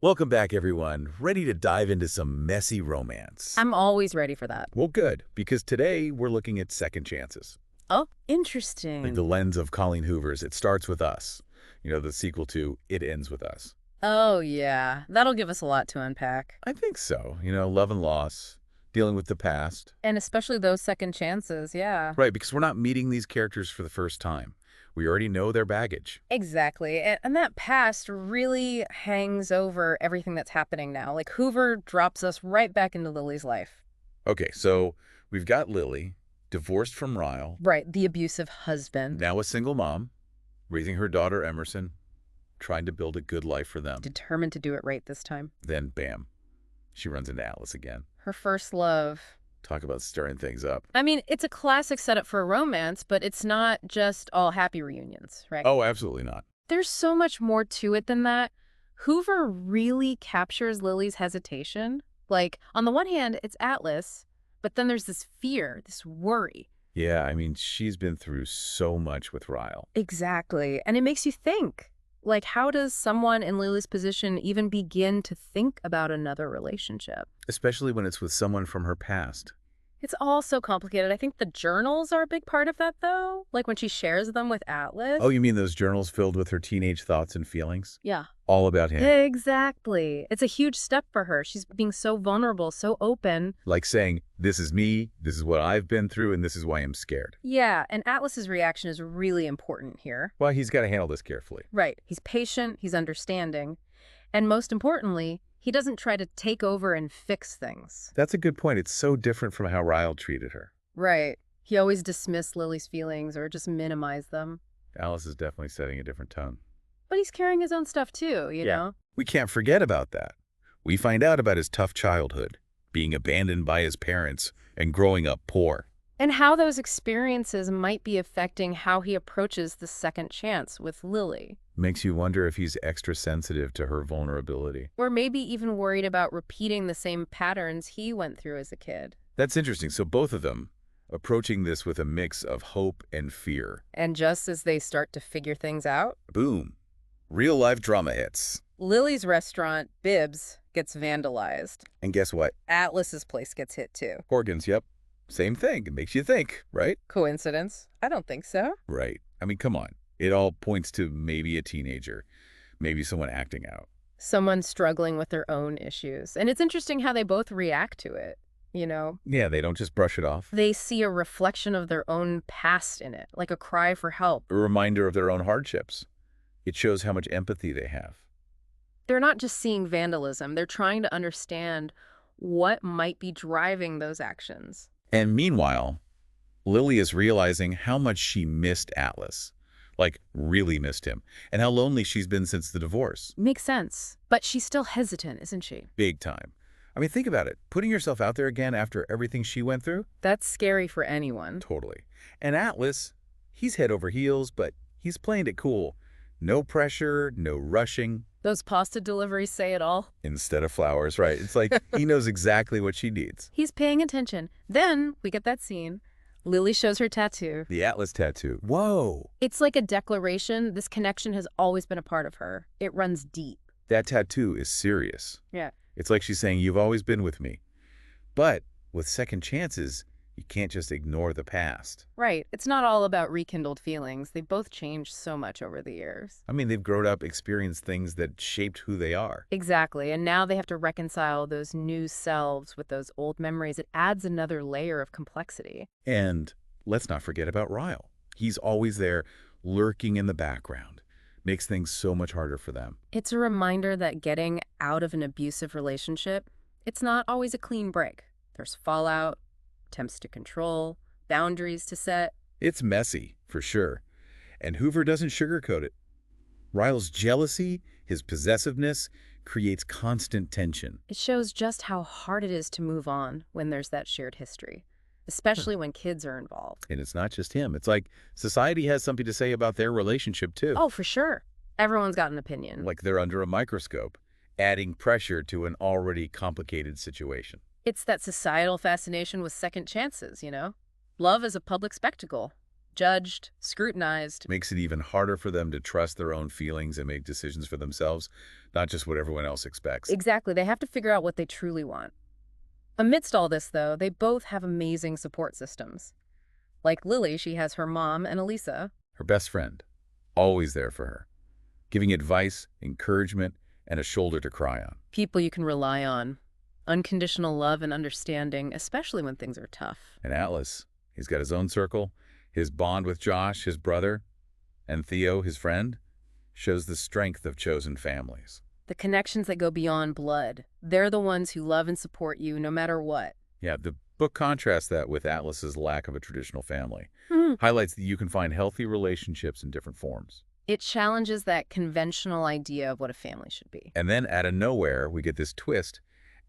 Welcome back, everyone. Ready to dive into some messy romance. I'm always ready for that. Well, good, because today we're looking at second chances. Oh, Like the interesting. lens of Colleen Hoover's It Starts With Us. The sequel to It Ends With Us. Oh, yeah. That'll give us a lot to unpack. I think so. Love and loss, dealing with the past. And especially those second chances, yeah. Right, because we're not meeting these characters for the first time. We already know their baggage. Exactly. And that past really hangs over everything that's happening now. Like Hoover drops us right back into Lily's life. Okay, so we've got Lily, divorced from Ryle, Right, the abusive husband, now a single mom, raising her daughter Emerson, trying to build a good life for them. determined to do it right this time. Then, bam, she runs into Atlas again. Her first love. Talk about stirring things up. I mean, it's a classic setup for a romance, but it's not just all happy reunions, right? Oh, absolutely not. There's so much more to it than that. Hoover really captures Lily's hesitation. Like, on the one hand, it's Atlas, but then there's this fear, this worry. Yeah, I mean, she's been through so much with Ryle. Exactly. And it makes you think. Like, how does someone in Lily's position even begin to think about another relationship? Especially when it's with someone from her past. It's all so complicated. I think the journals are a big part of that, though. Like when she shares them with Atlas. Oh, you mean those journals filled with her teenage thoughts and feelings? Yeah. All about him. Exactly. It's a huge step for her. She's being so vulnerable, so open. Like saying, this is me, this is what I've been through, and this is why I'm scared. Yeah, and Atlas's reaction is really important here. Well, he's got to handle this carefully. Right. He's patient, he's understanding, and most importantly, he doesn't try to take over and fix things. That's a good point. It's so different from how Ryle treated her. Right. He always dismissed Lily's feelings or just minimized them. Alice is definitely setting a different tone. But he's carrying his own stuff too, you know? We can't forget about that. We find out about his tough childhood, being abandoned by his parents, and growing up poor. And how those experiences might be affecting how he approaches the second chance with Lily. Makes you wonder if he's extra sensitive to her vulnerability. Or maybe even worried about repeating the same patterns he went through as a kid. That's interesting. So both of them approaching this with a mix of hope and fear. And just as they start to figure things out, Boom. Real-life drama hits. Lily's restaurant, Bibbs, gets vandalized. And guess what? Atlas's place gets hit too. Horgan's, yep. Same thing. It makes you think, right? Coincidence? I don't think so. Right. I mean, come on. It all points to maybe a teenager, maybe someone acting out. Someone struggling with their own issues. And it's interesting how they both react to it, you know? Yeah, they don't just brush it off. They see a reflection of their own past in it, like a cry for help. A reminder of their own hardships. It shows how much empathy they have. They're not just seeing vandalism, they're trying to understand what might be driving those actions. And meanwhile, Lily is realizing how much she missed Atlas. Like, really missed him. And how lonely she's been since the divorce. Makes sense. But she's still hesitant, isn't she? Big time. I mean, think about it. Putting yourself out there again after everything she went through? That's scary for anyone. Totally. And Atlas, he's head over heels, but he's playing it cool. No pressure, no rushing. Those pasta deliveries say it all. Instead of flowers, right? It's like he knows exactly what she needs. He's paying attention. Then we get that scene. Lily shows her tattoo. The Atlas tattoo. Whoa! It's like a declaration. This connection has always been a part of her. It runs deep. That tattoo is serious. Yeah. It's like she's saying, you've always been with me. But with second chances, you can't just ignore the past. Right. It's not all about rekindled feelings. They both changed so much over the years. I mean, they've grown up, experienced things that shaped who they are. Exactly. And now they have to reconcile those new selves with those old memories. It adds another layer of complexity. And let's not forget about Ryle. He's always there, lurking in the background. Makes things so much harder for them. It's a reminder that getting out of an abusive relationship, it's not always a clean break. There's fallout, attempts to control, boundaries to set. It's messy, for sure. And Hoover doesn't sugarcoat it. Ryle's jealousy, his possessiveness, creates constant tension. It shows just how hard it is to move on when there's that shared history, especially when kids are involved. And it's not just him. It's like society has something to say about their relationship, too. Oh, for sure. Everyone's got an opinion. Like they're under a microscope, adding pressure to an already complicated situation. It's that societal fascination with second chances, you know? Love is a public spectacle. judged, scrutinized. Makes it even harder for them to trust their own feelings and make decisions for themselves, not just what everyone else expects. Exactly. They have to figure out what they truly want. Amidst all this, though, they both have amazing support systems. Like Lily, she has her mom and Elisa. Her best friend, always there for her, giving advice, encouragement, and a shoulder to cry on. People you can rely on. Unconditional love and understanding, especially when things are tough. And Atlas, he's got his own circle. His bond with Josh, his brother, and Theo, his friend, shows the strength of chosen families. The connections that go beyond blood. They're the ones who love and support you no matter what. Yeah, the book contrasts that with Atlas's lack of a traditional family. Hmm. Highlights that you can find healthy relationships in different forms. It challenges that conventional idea of what a family should be. And then out of nowhere, we get this twist.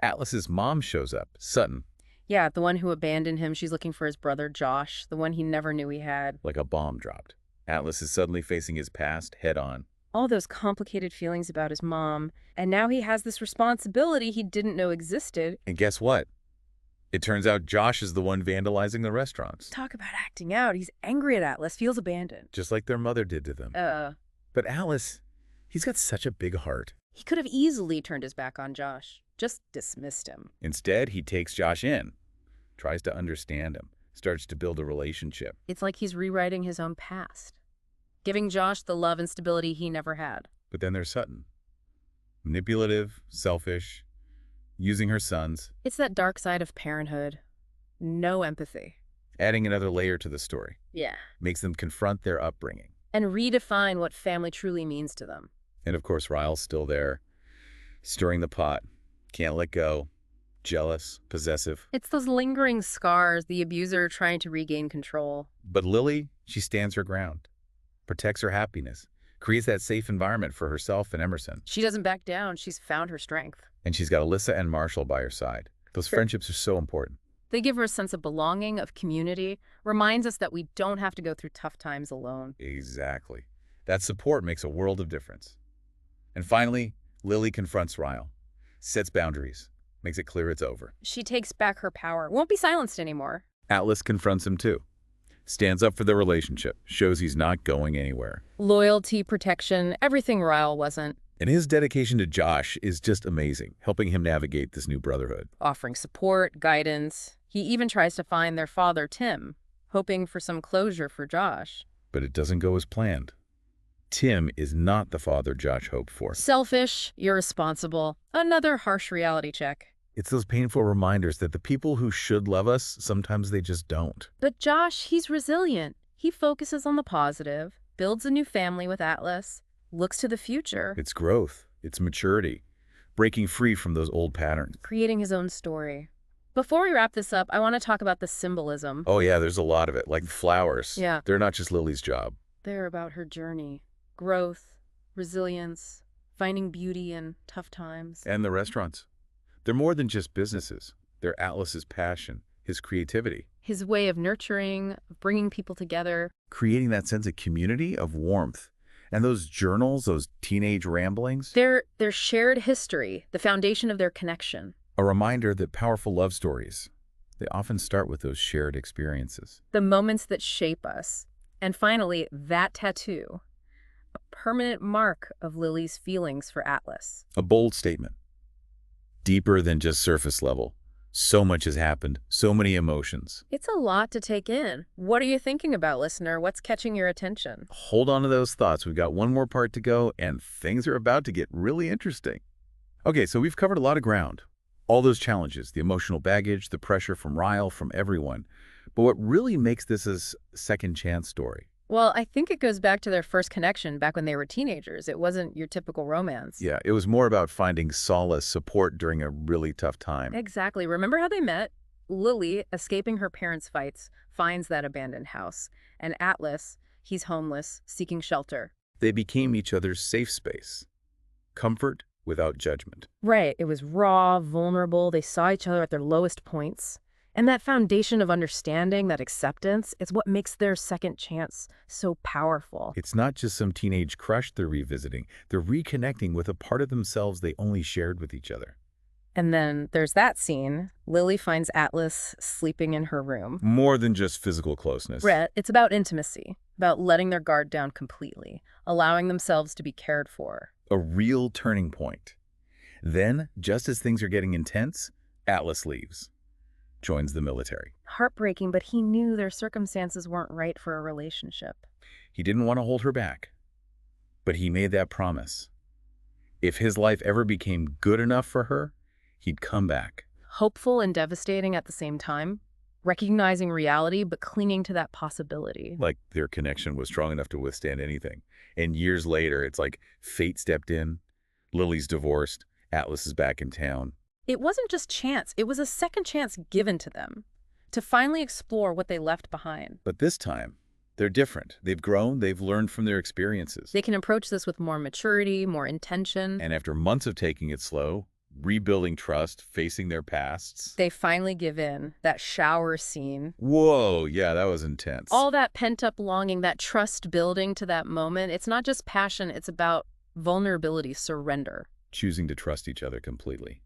Atlas's mom shows up, Sutton, Yeah, the one who abandoned him. She's looking for his brother, Josh, the one he never knew he had. like a bomb dropped. Atlas is suddenly facing his past head on. All those complicated feelings about his mom, and now he has this responsibility he didn't know existed. And guess what? It turns out Josh is the one vandalizing the restaurants, Talk about acting out. He's angry at Atlas, feels abandoned. just like their mother did to them. But Atlas, he's got such a big heart. He could have easily turned his back on Josh, just dismissed him. Instead, he takes Josh in, tries to understand him, starts to build a relationship. It's like he's rewriting his own past, giving Josh the love and stability he never had. But then there's Sutton. Manipulative, selfish, using her sons, It's that dark side of parenthood. No empathy. adding another layer to the story. Yeah. Makes them confront their upbringing. And redefine what family truly means to them. And of course, Ryle's still there, stirring the pot, can't let go, jealous, possessive. It's those lingering scars, the abuser trying to regain control. But Lily, she stands her ground, protects her happiness, creates that safe environment for herself and Emerson. She doesn't back down. She's found her strength. And she's got Alyssa and Marshall by her side. Those friendships are so important. They give her a sense of belonging, of community, reminds us that we don't have to go through tough times alone. Exactly. That support makes a world of difference. And finally, Lily confronts Ryle, sets boundaries, makes it clear it's over. She takes back her power, won't be silenced anymore. Atlas confronts him too. Stands up for their relationship, shows he's not going anywhere. Loyalty, protection, everything Ryle wasn't. And his dedication to Josh is just amazing, helping him navigate this new brotherhood. Offering support, guidance. He even tries to find their father, Tim, hoping for some closure for Josh. But it doesn't go as planned. Tim is not the father Josh hoped for. Selfish, irresponsible. Another harsh reality check. It's those painful reminders that the people who should love us, sometimes they just don't. But Josh, he's resilient. He focuses on the positive, builds a new family with Atlas, looks to the future, It's growth. It's maturity. Breaking free from those old patterns. creating his own story. Before we wrap this up, I want to talk about the symbolism. Oh yeah, there's a lot of it. Like flowers. Yeah. They're not just Lily's job. They're about her journey, growth, resilience, finding beauty in tough times. And the restaurants. They're more than just businesses. They're Atlas's passion, his creativity. His way of nurturing, of bringing people together. Creating that sense of community, of warmth. And those journals, those teenage ramblings. Their shared history, the foundation of their connection. A reminder that powerful love stories, they often start with those shared experiences. The moments that shape us. And finally, that tattoo. A permanent mark of Lily's feelings for Atlas. A bold statement. Deeper than just surface level. So much has happened, so many emotions. It's a lot to take in. What are you thinking about, listener? What's catching your attention? Hold on to those thoughts. We've got one more part to go, and things are about to get really interesting. Okay, so we've covered a lot of ground. All those challenges, the emotional baggage, the pressure from Ryle, from everyone. But what really makes this a second chance story? Well, I think it goes back to their first connection back when they were teenagers. It wasn't your typical romance. Yeah, it was more about finding solace, support during a really tough time. Exactly. Remember how they met? Lily, escaping her parents' fights, finds that abandoned house. And Atlas, he's homeless, seeking shelter. They became each other's safe space. Comfort without judgment. Right. It was raw, vulnerable. They saw each other at their lowest points. And that foundation of understanding, that acceptance, is what makes their second chance so powerful. It's not just some teenage crush they're revisiting. They're reconnecting with a part of themselves they only shared with each other. And then there's that scene. Lily finds Atlas sleeping in her room. More than just physical closeness. Brett, it's about intimacy, about letting their guard down completely, allowing themselves to be cared for. A real turning point. Then, just as things are getting intense, Atlas leaves, joins the military. Heartbreaking, but he knew their circumstances weren't right for a relationship. He didn't want to hold her back, but he made that promise. If his life ever became good enough for her, he'd come back. Hopeful and devastating at the same time, recognizing reality but clinging to that possibility. Like their connection was strong enough to withstand anything. And years later, it's like fate stepped in, Lily's divorced, Atlas is back in town. It wasn't just chance, it was a second chance given to them to finally explore what they left behind. But this time, they're different. They've grown, they've learned from their experiences. They can approach this with more maturity, more intention. And after months of taking it slow, rebuilding trust, facing their pasts. They finally give in. That shower scene. Whoa, yeah, that was intense. All that pent-up longing, that trust building to that moment. It's not just passion, it's about vulnerability, surrender. Choosing to trust each other completely.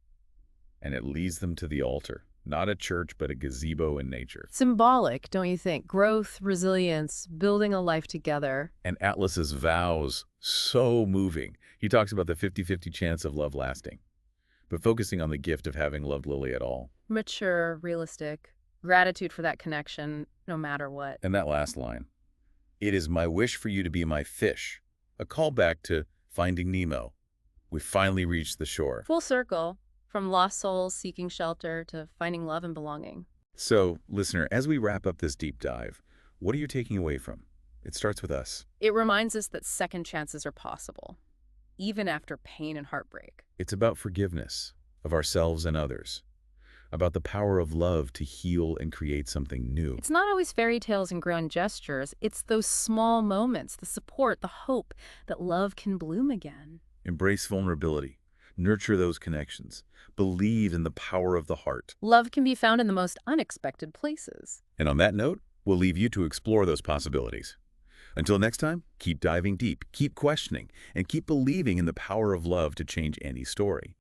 And it leads them to the altar. Not a church, but a gazebo in nature. Symbolic, don't you think? Growth, resilience, building a life together. And Atlas's vows, so moving. He talks about the 50-50 chance of love lasting, but focusing on the gift of having loved Lily at all. Mature, realistic, gratitude for that connection, no matter what. And that last line, "It is my wish for you to be my fish," a callback to Finding Nemo. We finally reached the shore. Full circle, from lost souls seeking shelter to finding love and belonging. So, listener, as we wrap up this deep dive, what are you taking away from? It starts with us. It reminds us that second chances are possible, even after pain and heartbreak. It's about forgiveness of ourselves and others, about the power of love to heal and create something new. It's not always fairy tales and grand gestures. It's those small moments, the support, the hope that love can bloom again. Embrace vulnerability. Nurture those connections. Believe in the power of the heart. Love can be found in the most unexpected places. And on that note, we'll leave you to explore those possibilities. Until next time, keep diving deep, keep questioning, and keep believing in the power of love to change any story.